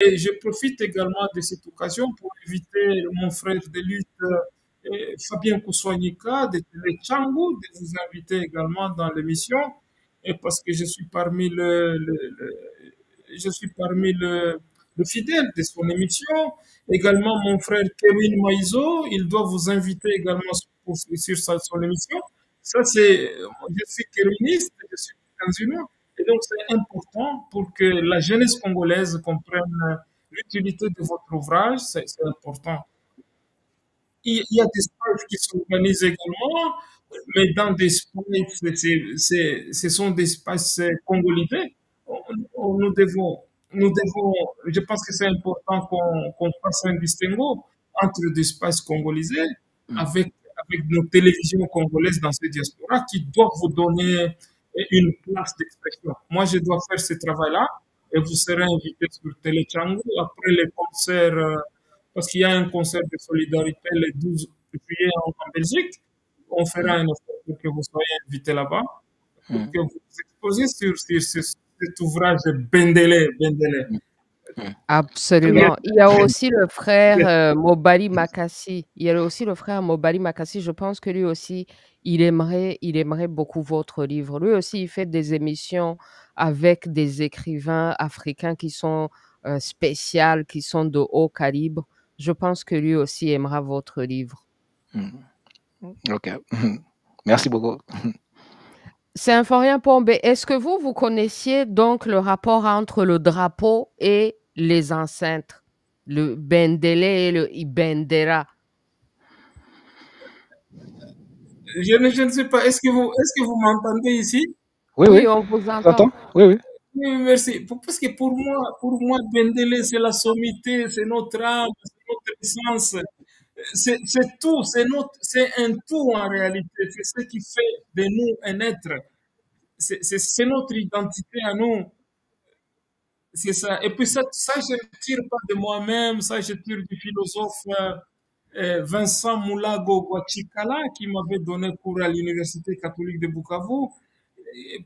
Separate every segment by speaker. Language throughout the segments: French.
Speaker 1: Et je profite également de cette occasion pour inviter mon frère de lutte, Fabien Kousouanika de Télé Tchangou, de vous inviter également dans l'émission, et parce que je suis parmi je suis parmi le fidèle de son émission. Également, mon frère Kevin Maïzo, il doit vous inviter également son émission. Ça, je suis kéviniste, je suis musulman. Et donc, c'est important pour que la jeunesse congolaise comprenne l'utilité de votre ouvrage. C'est important. Il y a des stages qui s'organisent également, mais dans des espaces, ce sont des espaces congolisés. Nous devons, je pense que c'est important qu'on fasse un distinguo entre des espaces congolisés
Speaker 2: Mm.
Speaker 1: avec nos télévisions congolaises dans ces diasporas qui doivent vous donner une place d'expression. Moi, je dois faire ce travail-là et vous serez invité sur Télé Tchangou après les concerts parce qu'il y a un concert de solidarité le 12 juillet en Belgique. On fera un effort pour que vous soyez invités là-bas, pour
Speaker 2: Mm.
Speaker 1: que vous vous exposiez sur cet ouvrage Bendele, Bendele.
Speaker 2: Mm.
Speaker 3: Absolument. Il y a aussi le frère Mobali Makassi. Il y a aussi le frère Mobali Makassi. Je pense que lui aussi, il aimerait beaucoup votre livre. Lui aussi, il fait des émissions avec des écrivains africains qui sont spéciales, qui sont de haut calibre. Je pense que lui aussi aimera votre livre.
Speaker 2: Mm. Ok. Merci beaucoup.
Speaker 3: Symphorien Pombe, est-ce que vous connaissiez donc le rapport entre le drapeau et les enceintes, le Bendele et le Ibendera?
Speaker 1: Je ne sais pas, est-ce que vous m'entendez ici?
Speaker 2: Oui,
Speaker 3: Oui,
Speaker 2: oui.
Speaker 3: on vous
Speaker 2: J'entends.
Speaker 3: entend.
Speaker 2: Oui, oui.
Speaker 1: Oui, merci. Parce que pour moi, Bendele, c'est la sommité, c'est notre âme, c'est notre essence. C'est tout, c'est un tout en réalité. C'est ce qui fait de nous un être. C'est notre identité à nous. C'est ça. Et puis ça, je ne tire pas de moi-même, ça, je tire du philosophe Vincent Moulago Guachikala qui m'avait donné cours à l'Université catholique de Bukavu.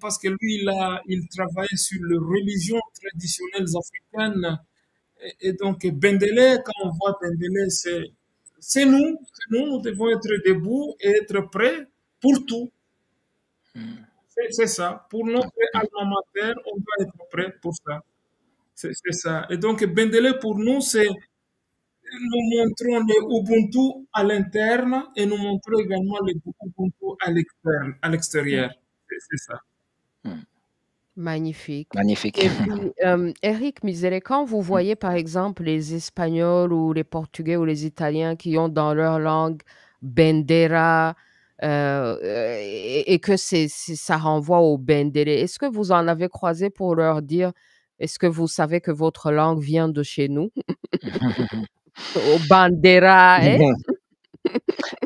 Speaker 1: Parce que lui, il travaillait sur les religions traditionnelles africaines. Et donc, Bendele, quand on voit Bendele, nous devons être debout et être prêts pour tout. C'est ça. Pour notre alma mater, on doit être prêt pour ça. C'est ça. Et donc, Bendele, pour nous, c'est nous montrons le Ubuntu à l'interne et nous montrons également le Ubuntu à l'extérieur. C'est ça.
Speaker 2: Mm.
Speaker 3: Magnifique.
Speaker 2: Magnifique.
Speaker 3: Et puis, Eric Misere, quand vous voyez par exemple les Espagnols ou les Portugais ou les Italiens qui ont dans leur langue Bandera et que ça renvoie au Bendele, est-ce que vous en avez croisé pour leur dire, est-ce que vous savez que votre langue vient de chez nous? Au Bandera, hein?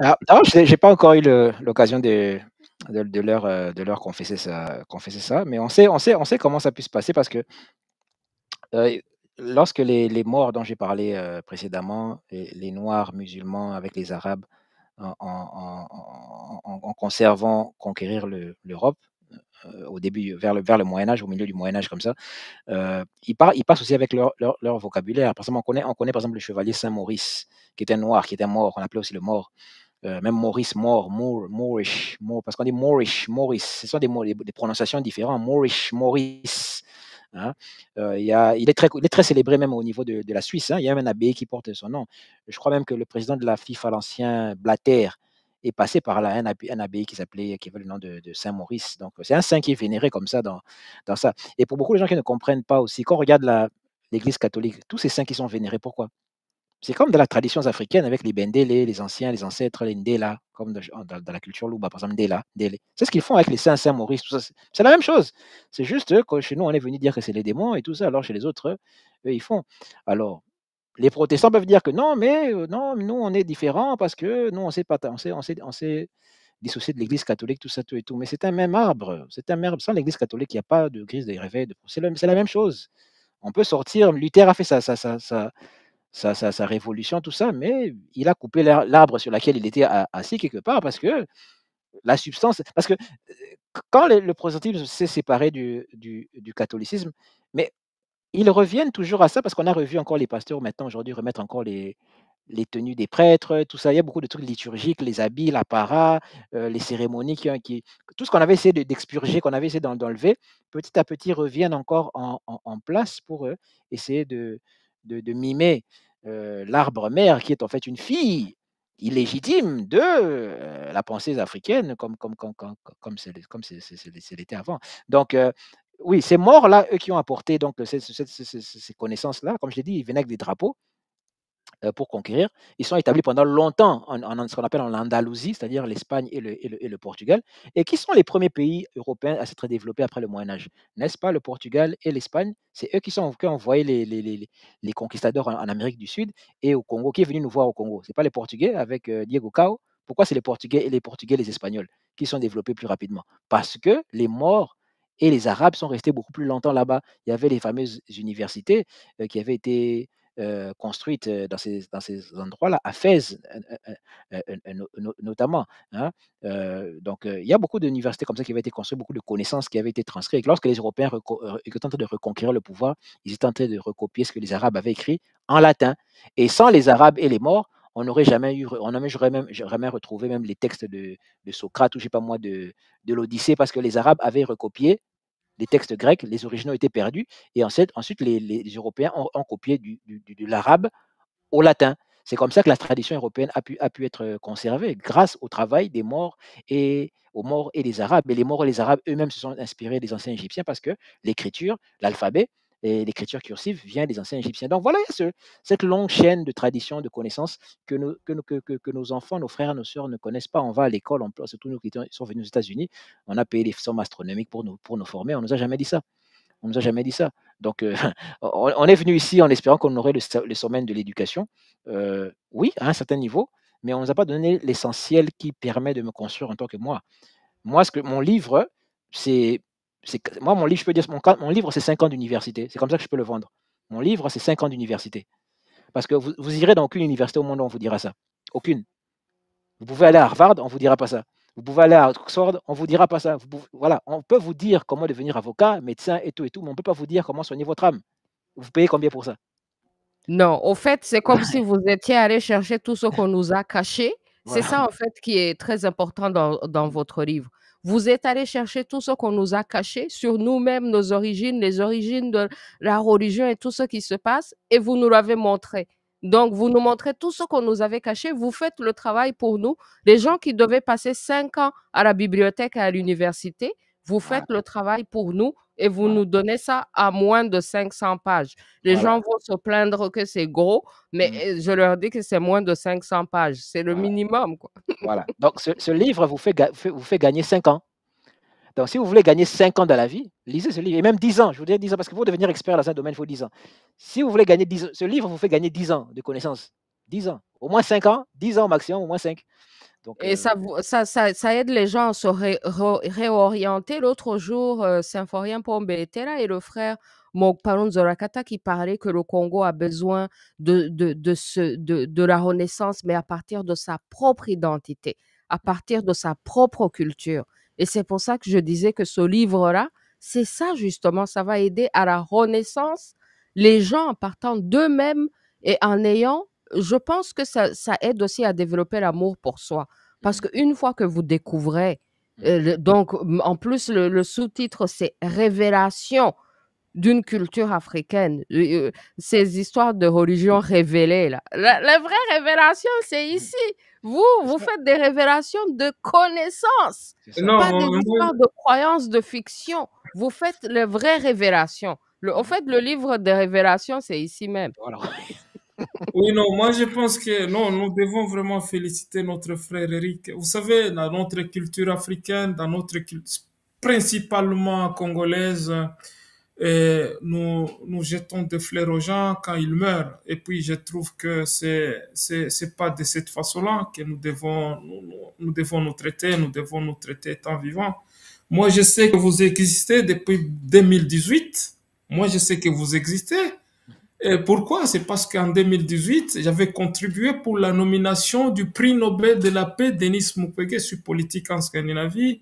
Speaker 2: Alors, non, j'ai pas encore eu l'occasion de leur confesser ça, mais on sait comment ça peut se passer parce que euh, lorsque les morts dont j'ai parlé précédemment, les Noirs musulmans avec les Arabes, en conservant conquérir l'Europe au début, vers le Moyen Âge, au milieu du Moyen Âge comme ça, ils passent aussi avec leur vocabulaire. Par exemple, on connaît par exemple le chevalier Saint-Maurice, qui était noir, qui était mort, qu'on appelait aussi le mort. Même Maurice, Moorish, parce qu'on dit Moorish, Maurice, ce sont des prononciations différentes. Moorish, Maurice. Hein. Il est très célébré même au niveau de la Suisse. Hein. Il y a même un abbé qui porte son nom. Je crois même que le président de la FIFA, l'ancien Blatter, est passé par là, un abbé qui avait le nom de Saint-Maurice. Donc, c'est un saint qui est vénéré comme ça dans ça. Et pour beaucoup de gens qui ne comprennent pas aussi, quand on regarde l'Église catholique, tous ces saints qui sont vénérés, pourquoi? C'est comme dans la tradition africaine avec les Bendele, les anciens, les ancêtres, les Ndela, comme dans la culture Louba, par exemple, Ndela, Ndele. C'est ce qu'ils font avec les saints, Saint-Maurice, tout ça. C'est la même chose. C'est juste que chez nous, on est venu dire que c'est les démons et tout ça, alors chez les autres, eux, ils font. Alors, les protestants peuvent dire que non, mais non, nous, on est différents parce que nous, on s'est dissocié de l'Église catholique, tout ça, tout et tout. Mais c'est un même arbre. C'est un même arbre. Sans l'Église catholique, il n'y a pas de crise de réveil. C'est la même chose. On peut sortir. Luther a fait sa révolution, tout ça, mais il a coupé l'arbre sur lequel il était assis quelque part parce que la substance. Parce que quand le protestantisme s'est séparé du catholicisme, mais Ils reviennent toujours à ça parce qu'on a revu encore les pasteurs maintenant aujourd'hui remettre encore les tenues des prêtres, tout ça. Il y a beaucoup de trucs liturgiques, les habits, l'apparat, les cérémonies tout ce qu'on avait essayé d'expurger, qu'on avait essayé d'enlever, petit à petit reviennent encore en place pour essayer de mimer l'arbre mère qui est en fait une fille illégitime de la pensée africaine comme l'était avant. Donc, oui, ces morts-là, eux qui ont apporté donc ces connaissances-là, comme je l'ai dit, ils venaient avec des drapeaux pour conquérir. Ils sont établis pendant longtemps ce qu'on appelle en Andalousie, c'est-à-dire l'Espagne et le Portugal, et qui sont les premiers pays européens à s'être développés après le Moyen Âge. N'est-ce pas? Le Portugal et l'Espagne, c'est eux qui ont envoyé les conquistadors en Amérique du Sud et au Congo, qui est venu nous voir au Congo. Ce n'est pas les Portugais avec Diego Cao. Pourquoi c'est les Portugais et les Espagnols qui sont développés plus rapidement? Parce que les morts et les Arabes sont restés beaucoup plus longtemps là-bas. Il y avait les fameuses universités qui avaient été construites dans ces endroits-là, à Fès notamment. Hein. Donc, il y a beaucoup d'universités comme ça qui avaient été construites, beaucoup de connaissances qui avaient été transcrites. Et lorsque les Européens étaient en train de reconquérir le pouvoir, ils étaient en train de recopier ce que les Arabes avaient écrit en latin. Et sans les Arabes et les morts, on n'aurait jamais retrouvé même les textes de Socrate ou je sais pas moi de l'Odyssée parce que les Arabes avaient recopié les textes grecs, les originaux étaient perdus, et ensuite les Européens ont copié de l'arabe au latin. C'est comme ça que la tradition européenne a pu être conservée, grâce au travail des morts et aux morts et les Arabes. Et les morts et les Arabes eux-mêmes se sont inspirés des anciens Égyptiens parce que l'écriture, l'alphabet et l'écriture cursive vient des anciens Égyptiens. Donc voilà, il y a cette longue chaîne de traditions, de connaissances que nos enfants, nos frères, nos sœurs ne connaissent pas. On va à l'école, surtout nous qui sont venus aux États-Unis, on a payé des sommes astronomiques pour nous former. On ne nous a jamais dit ça. On nous a jamais dit ça. Donc, on est venu ici en espérant qu'on aurait le sommet de l'éducation. Oui, à un certain niveau, mais on ne nous a pas donné l'essentiel qui permet de me construire en tant que moi. Moi, mon livre, moi, mon livre, je peux dire, mon livre, c'est 5 ans d'université. C'est comme ça que je peux le vendre. Mon livre, c'est 5 ans d'université. Parce que vous irez dans aucune université au monde où on vous dira ça. Aucune. Vous pouvez aller à Harvard, on ne vous dira pas ça. Vous pouvez aller à Oxford, on ne vous dira pas ça. Voilà, on peut vous dire comment devenir avocat, médecin et tout, mais on ne peut pas vous dire comment soigner votre âme. Vous payez combien pour ça?
Speaker 3: Non, au fait, c'est comme si vous étiez allé chercher tout ce qu'on nous a caché. C'est
Speaker 2: Voilà.
Speaker 3: ça, en fait, qui est très important dans votre livre. Vous êtes allé chercher tout ce qu'on nous a caché sur nous-mêmes, nos origines, les origines de la religion et tout ce qui se passe, et vous nous l'avez montré. Donc, vous nous montrez tout ce qu'on nous avait caché. Vous faites le travail pour nous. Les gens qui devaient passer 5 ans à la bibliothèque et à l'université, vous faites
Speaker 2: Voilà.
Speaker 3: le travail pour nous et vous
Speaker 2: Voilà.
Speaker 3: nous donnez ça à moins de 500 pages. Les
Speaker 2: Voilà.
Speaker 3: gens vont se plaindre que c'est gros, mais je leur dis que c'est moins de 500 pages. C'est le
Speaker 2: Voilà.
Speaker 3: minimum, quoi.
Speaker 2: Voilà. Donc, ce livre vous fait gagner 5 ans. Donc, si vous voulez gagner 5 ans dans la vie, lisez ce livre. Et même 10 ans, je vous dirais 10 ans, parce que pour devenir expert dans un domaine, il faut 10 ans. Si vous voulez gagner 10 ans, ce livre vous fait gagner 10 ans de connaissances. 10 ans. Au moins 5 ans, 10 ans au maximum, au moins 5. Donc,
Speaker 3: Et ça aide les gens à se réorienter. L'autre jour, Symphorien Pombetera et le frère Mokparon Zorakata qui parlaient que le Congo a besoin de la renaissance, mais à partir de sa propre identité, à partir de sa propre culture. Et c'est pour ça que je disais que ce livre-là, c'est ça justement, ça va aider à la renaissance, les gens en partant d'eux-mêmes et en ayant, je pense que ça aide aussi à développer l'amour pour soi. Parce qu'une fois que vous découvrez, donc en plus le sous-titre c'est Révélation d'une culture africaine. Ces histoires de religion révélée là. La vraie révélation c'est ici. Vous faites des révélations de connaissances,
Speaker 2: c'est ça.
Speaker 1: Non,
Speaker 3: pas des
Speaker 1: moi,
Speaker 3: histoires de croyances, de fiction. Vous faites les vraies révélations. En fait, le livre des révélations, c'est ici même.
Speaker 2: Voilà.
Speaker 1: oui, non, moi je pense que non, nous devons vraiment féliciter notre frère Eric. Vous savez, dans notre culture africaine, dans notre culture principalement congolaise, nous jetons des fleurs aux gens quand ils meurent. Et puis je trouve que c'est pas de cette façon-là que nous devons nous traiter, nous devons nous traiter étant vivants. Moi, je sais que vous existez depuis 2018. Moi, je sais que vous existez. Et pourquoi? C'est parce qu'en 2018, j'avais contribué pour la nomination du prix Nobel de la paix Denis Mukwege sur politique en Scandinavie.